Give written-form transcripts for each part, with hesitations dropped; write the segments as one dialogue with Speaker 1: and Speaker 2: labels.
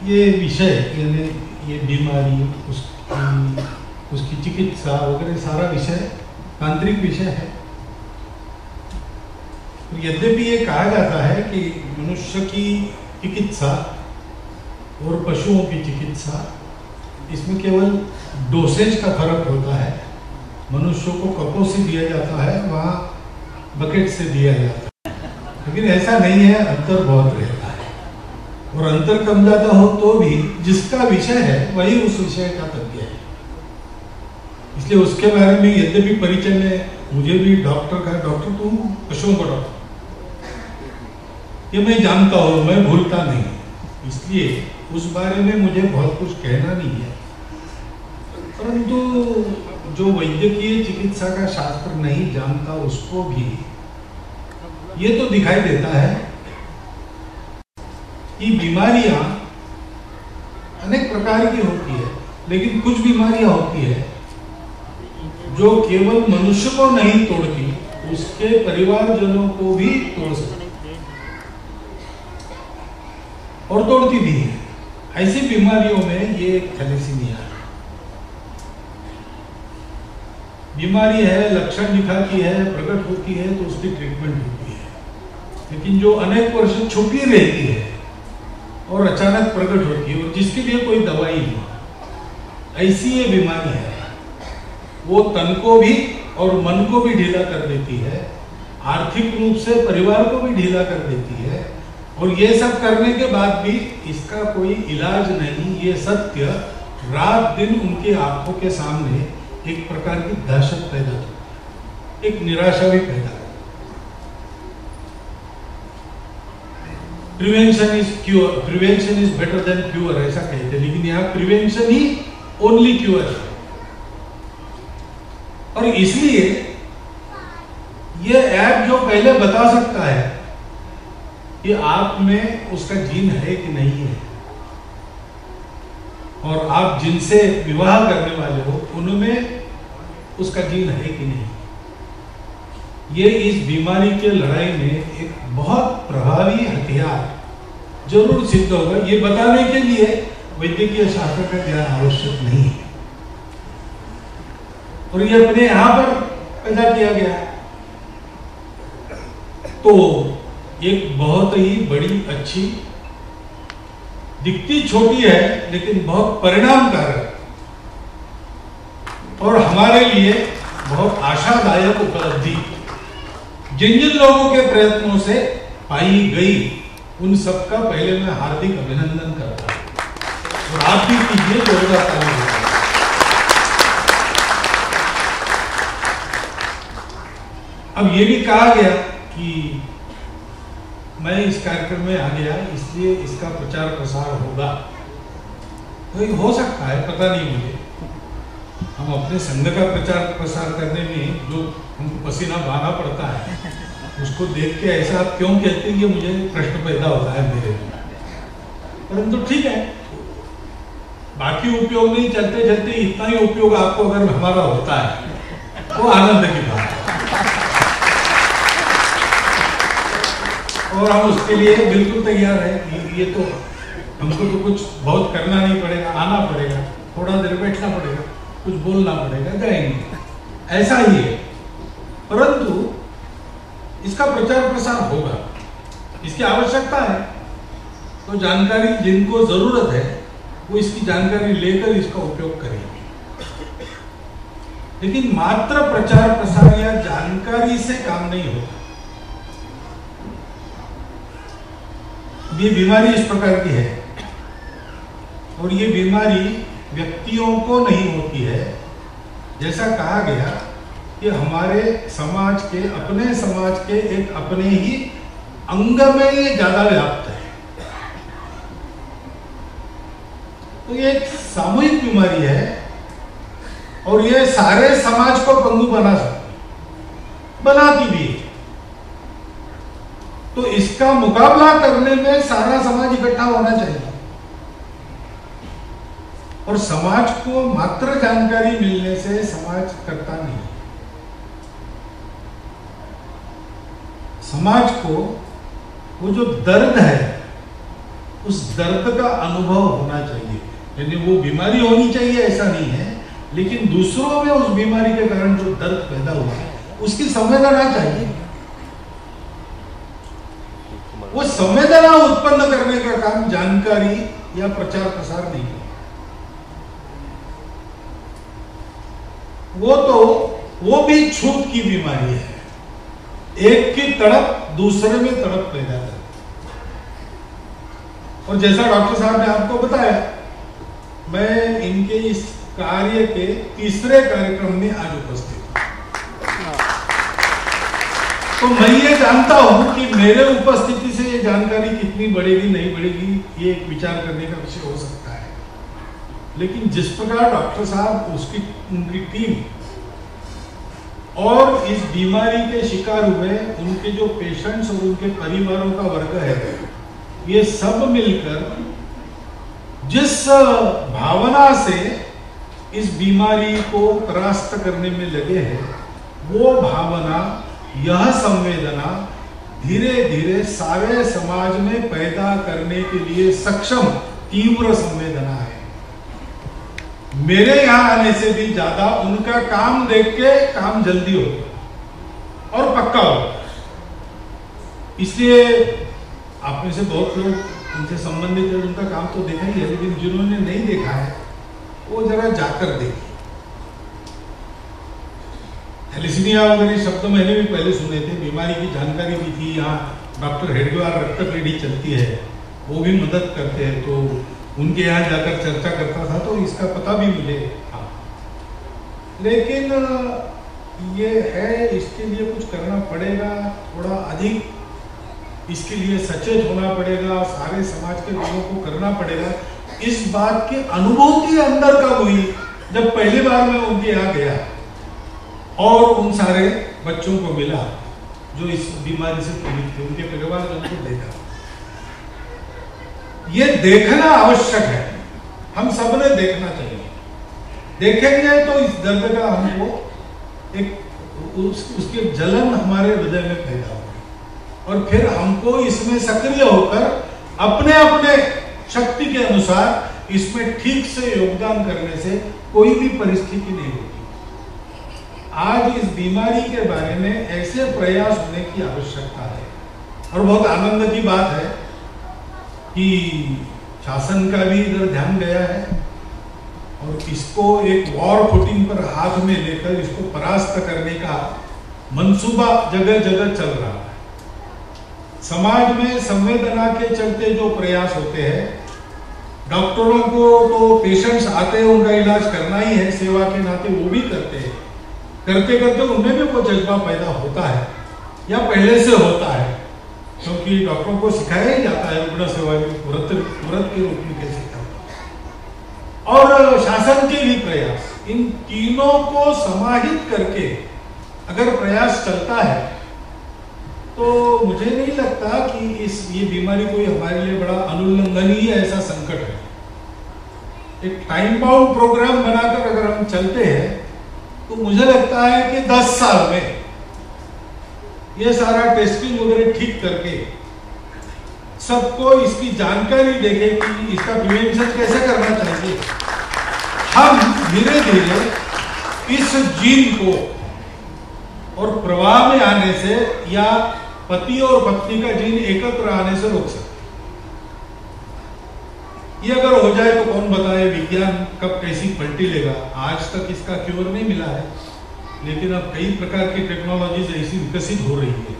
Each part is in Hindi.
Speaker 1: ये विषय यानी ये बीमारी उसकी चिकित्सा वगैरह सारा विषय तांत्रिक विषय है। यद्यपि ये कहा जाता है कि मनुष्य की चिकित्सा और पशुओं की चिकित्सा इसमें केवल डोसेज का फर्क होता है। मनुष्यों को कपों से दिया जाता है, वहाँ बकेट से दिया जाता है, लेकिन ऐसा नहीं है, अंतर बहुत रहता है। और अंतर कम ज़्यादा हो तो भी जिसका विषय है वही उस विषय का तज्ञ है। इसलिए उसके बारे में यद्यपि परिचय में मुझे भी डॉक्टर का डॉक्टर तुम पशुओं का डॉक्टर ये मैं जानता हूँ, मैं भूलता नहीं, इसलिए उस बारे में मुझे बहुत कुछ कहना नहीं है। परंतु जो वैद्यकीय चिकित्सा का शास्त्र नहीं जानता उसको भी ये तो दिखाई देता है कि बीमारियां अनेक प्रकार की होती है, लेकिन कुछ बीमारियां होती है जो केवल मनुष्य को नहीं तोड़ती, उसके परिवारजनों को भी तोड़ सकती और तोड़ती भी है। ऐसी बीमारियों में ये थैलेसीमिया है। बीमारी है, लक्षण दिखाती है, प्रकट होती है तो उसकी ट्रीटमेंट होती है, लेकिन जो अनेक वर्ष छुपी रहती है और अचानक प्रकट होती है और जिसके लिए कोई दवाई नहीं, ऐसी ये बीमारी है। वो तन को भी और मन को भी ढीला कर देती है, आर्थिक रूप से परिवार को भी ढीला कर देती है, और ये सब करने के बाद भी इसका कोई इलाज नहीं। ये सत्य रात दिन उनकी आंखों के सामने एक प्रकार की दहशत पैदा करता है, एक निराशा भी पैदा करता है। Prevention is cure, prevention is better than cure ऐसा कहते हैं, लेकिन यहाँ प्रिवेंशन ही ओनली क्योर है। और इसलिए ये ऐप जो पहले बता सकता है कि आप में उसका जीन है कि नहीं है, और आप जिनसे विवाह करने वाले हो उनमें उसका जीन है कि नहीं, ये इस बीमारी के लड़ाई में एक बहुत प्रभावी हथियार जरूर सिद्ध होगा। ये बताने के लिए वैद्यकीय शास्त्र का ज्ञान आवश्यक नहीं है, और ये अपने यहां पर पैदा किया गया है। तो एक बहुत ही बड़ी अच्छी, दिखती छोटी है लेकिन बहुत परिणामकारक और हमारे लिए बहुत आशादायक उपलब्धि जिन जिन लोगों के प्रयत्नों से पाई गई, उन सबका पहले मैं हार्दिक अभिनंदन करता हूं, और आप भी कीजिए, जोरदार ताली। अब ये भी कहा गया कि मैं इस कार्यक्रम में आ गया इसलिए इसका प्रचार प्रसार होगा, तो ये हो सकता है, पता नहीं मुझे। हम अपने संघ का प्रचार प्रसार करने में जो हमको पसीना बहाना पड़ता है, उसको देख के ऐसा आप क्यों कहते हैं, ये मुझे प्रश्न पैदा होता है मेरे में। परंतु ठीक है, बाकी उपयोग नहीं, चलते चलते इतना ही उपयोग आपको अगर हमारा होता है तो आनंद की बात है, और हम उसके लिए बिल्कुल तैयार है। ये तो हमको तो कुछ बहुत करना नहीं पड़ेगा, आना पड़ेगा, थोड़ा देर बैठना पड़ेगा, कुछ बोलना पड़ेगा, जाएंगे, ऐसा ही है। परंतु इसका प्रचार प्रसार होगा, इसकी आवश्यकता है, तो जानकारी जिनको जरूरत है वो इसकी जानकारी लेकर इसका उपयोग करेंगे। लेकिन मात्र प्रचार प्रसार या जानकारी से काम नहीं होता। ये बीमारी इस प्रकार की है, और ये बीमारी व्यक्तियों को नहीं होती है। जैसा कहा गया कि हमारे समाज के, अपने समाज के एक अपने ही अंग में ये ज्यादा व्याप्त है। तो ये एक सामूहिक बीमारी है, और ये सारे समाज को पंगु बना सकती, बनाती भी है। तो इसका मुकाबला करने में सारा समाज इकट्ठा होना चाहिए, और समाज को मात्र जानकारी मिलने से समाज करता नहीं। समाज को वो जो दर्द है उस दर्द का अनुभव होना चाहिए। यानी वो बीमारी होनी चाहिए ऐसा नहीं है, लेकिन दूसरों में उस बीमारी के कारण जो दर्द पैदा हुआ है उसकी संवेदना चाहिए। वो संवेदना उत्पन्न करने का काम जानकारी या प्रचार प्रसार नहीं है। वो भी छूत की बीमारी है। एक की तड़प दूसरे में तड़प पैदा करती। और जैसा डॉक्टर साहब ने आपको बताया, मैं इनके इस कार्य के तीसरे कार्यक्रम में आज उपस्थित हूं। तो मैं ये जानता हूं कि मेरे उपस्थिति से ये जानकारी कितनी बढ़ेगी नहीं बढ़ेगी, ये एक विचार करने का विषय हो सकता है। लेकिन जिस प्रकार डॉक्टर साहब, उनकी टीम और इस बीमारी के शिकार हुए उनके जो पेशेंट्स और उनके परिवारों का वर्ग है, ये सब मिलकर जिस भावना से इस बीमारी को परास्त करने में लगे हैं, वो भावना, यह संवेदना धीरे धीरे सारे समाज में पैदा करने के लिए सक्षम तीव्र संवेदना है। मेरे यहां आने से भी ज्यादा उनका काम देख के काम जल्दी होगा और पक्का होगा। इसलिए आप में से बहुत लोग उनसे संबंधित है, उनका काम तो देखा ही है, लेकिन जिन्होंने नहीं देखा है वो जरा जाकर देखिए। थैलेसीमिया वगैरह शब्द मैंने भी पहले सुने थे, बीमारी की जानकारी भी थी। यहाँ डॉक्टर हेडगेवार रक्तपेढ़ी चलती है, वो भी मदद करते हैं, तो उनके यहाँ जाकर चर्चा करता था, तो इसका पता भी मुझे था। लेकिन ये है, इसके लिए कुछ करना पड़ेगा, थोड़ा अधिक इसके लिए सचेत होना पड़ेगा, सारे समाज के लोगों को करना पड़ेगा। इस बात की अनुभूति अंदर कब हुई? जब पहली बार मैं उनके यहाँ गया और उन सारे बच्चों को मिला जो इस बीमारी से पीड़ित थे, उनके परिवार को देखा। ये देखना आवश्यक है, हम सबने देखना चाहिए। देखेंगे तो इस दर्द का हमको उसके जलन हमारे हृदय में पैदा होगी और फिर हमको इसमें सक्रिय होकर अपने अपने शक्ति के अनुसार इसमें ठीक से योगदान करने से कोई भी परिस्थिति नहीं होगी। आज इस बीमारी के बारे में ऐसे प्रयास होने की आवश्यकता है और बहुत आनंद की बात है कि शासन का भी इधर ध्यान गया है और इसको एक वॉर फुटिंग पर हाथ में लेकर इसको परास्त करने का मंसूबा जगह जगह चल रहा है। समाज में संवेदना के चलते जो प्रयास होते हैं, डॉक्टरों को तो पेशेंट्स आते हैं, उनका इलाज करना ही है, सेवा के नाते वो भी करते हैं। करते करते उनमें भी वो जज्बा पैदा होता है या पहले से होता है, क्योंकि डॉक्टरों को सिखाया ही जाता है रुग्ण सेवा व्रत के रूप में कैसे करना। और शासन के भी प्रयास, इन तीनों को समाहित करके अगर प्रयास चलता है तो मुझे नहीं लगता कि ये बीमारी कोई हमारे लिए बड़ा अनुल्लंघनीय ऐसा संकट है। एक टाइम बाउंड प्रोग्राम बनाकर अगर हम चलते हैं तो मुझे लगता है कि 10 साल में ये सारा टेस्टिंग वगैरह ठीक करके सबको इसकी जानकारी देके कि इसका प्रिवेंशन कैसे करना चाहिए, हम धीरे धीरे इस जीन को और प्रवाह में आने से या पति और पत्नी का जीन एकत्र आने से रोक सकते। ये अगर हो जाए तो कौन बताए विज्ञान कब कैसी पलटी लेगा। आज तक इसका क्योर नहीं मिला है, लेकिन अब कई प्रकार की टेक्नोलॉजीज ऐसी विकसित हो रही है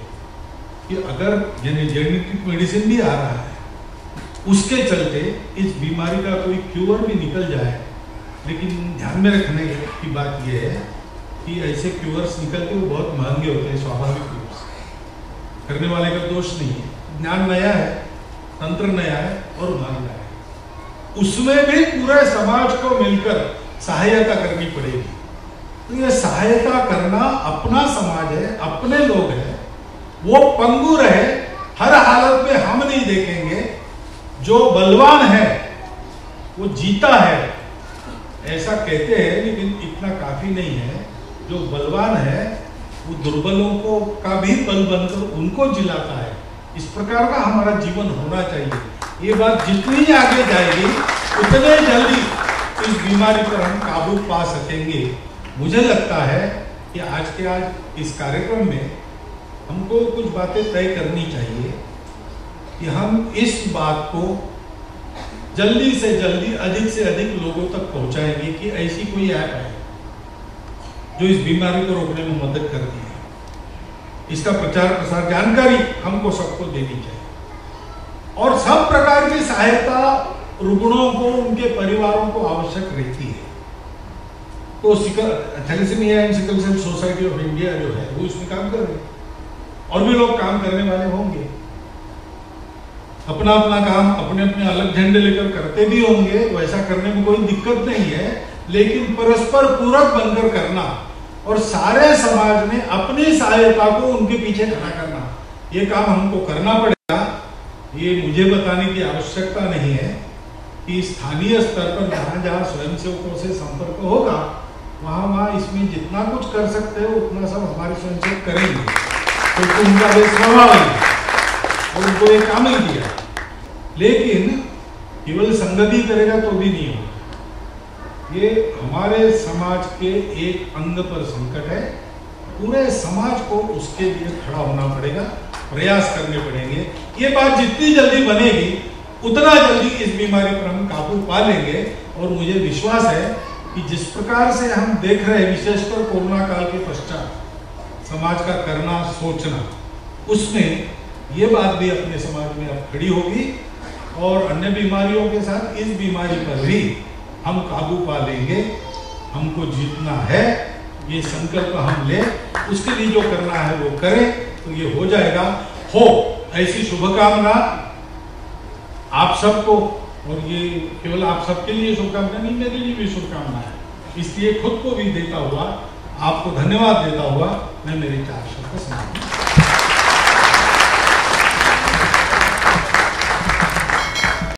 Speaker 1: कि अगर जेनेटिक मेडिसिन भी आ रहा है, उसके चलते इस बीमारी का कोई क्योर भी निकल जाए। लेकिन ध्यान में रखने की बात यह है कि ऐसे क्योर्स निकलते वो बहुत महंगे होते हैं, स्वाभाविक रूप से। करने वाले का दोष नहीं है, ज्ञान नया है, तंत्र नया है और महंगा है। उसमें भी पूरे समाज को मिलकर सहायता करनी पड़ेगी। तो ये सहायता करना अपना समाज है, अपने लोग हैं, वो पंगु रहे, हर हालत में हम नहीं देखेंगे। जो बलवान है वो जीता है ऐसा कहते हैं, लेकिन इतना काफी नहीं है। जो बलवान है वो दुर्बलों को का भी बल बनकर उनको जिलाता है। इस प्रकार का हमारा जीवन होना चाहिए। ये बात जितनी आगे जाएगी उतने जल्दी इस बीमारी पर हम काबू पा सकेंगे। मुझे लगता है कि आज इस कार्यक्रम में हमको कुछ बातें तय करनी चाहिए कि हम इस बात को जल्दी से जल्दी अधिक से अधिक लोगों तक पहुंचाएंगे कि ऐसी कोई ऐप है जो इस बीमारी को रोकने में मदद करती है। इसका प्रचार प्रसार जानकारी हमको सबको देनी चाहिए और सब प्रकार की सहायता रुग्णों को उनके परिवारों को आवश्यक रहती है। तो thalassemia and sickle cell society of India जो है वो इसमें काम कर रही है और भी लोग काम करने वाले होंगे, अपना अपना काम अपने अपने अलग झंडे लेकर करते भी होंगे। वैसा करने में कोई दिक्कत नहीं है, लेकिन परस्पर पूरक बनकर करना और सारे समाज में अपनी सहायता को उनके पीछे खड़ा करना, ये काम हमको करना पड़ेगा। ये मुझे बताने की आवश्यकता नहीं है कि स्थानीय स्तर पर जहां जहां स्वयंसेवकों से संपर्क होगा वहां इसमें जितना कुछ कर सकते हो उतना सब हमारे स्वयंसेवक करेंगे, तो उनका वे स्वभाव है और उनको एक काम ही दिया। लेकिन केवल संगति करेगा तो भी नहीं होगा। ये हमारे समाज के एक अंग पर संकट है, पूरे समाज को उसके लिए खड़ा होना पड़ेगा, प्रयास करने पड़ेंगे। ये बात जितनी जल्दी बनेगी उतना जल्दी इस बीमारी पर हम काबू पा लेंगे। और मुझे विश्वास है कि जिस प्रकार से हम देख रहे हैं, विशेषकर कोरोना काल के पश्चात समाज का करना सोचना, उसमें ये बात भी अपने समाज में अब खड़ी होगी और अन्य बीमारियों के साथ इस बीमारी पर भी हम काबू पा लेंगे। हमको जीतना है, ये संकल्प हम ले, उसके लिए जो करना है वो करें, तो ये हो जाएगा। हो ऐसी शुभकामना आप सबको, और ये केवल आप सबके लिए शुभकामना नहीं, मेरे लिए भी शुभकामना है। इसलिए खुद को भी देता हुआ, आपको धन्यवाद देता हुआ मैं मेरे 4 शब्द समाप्त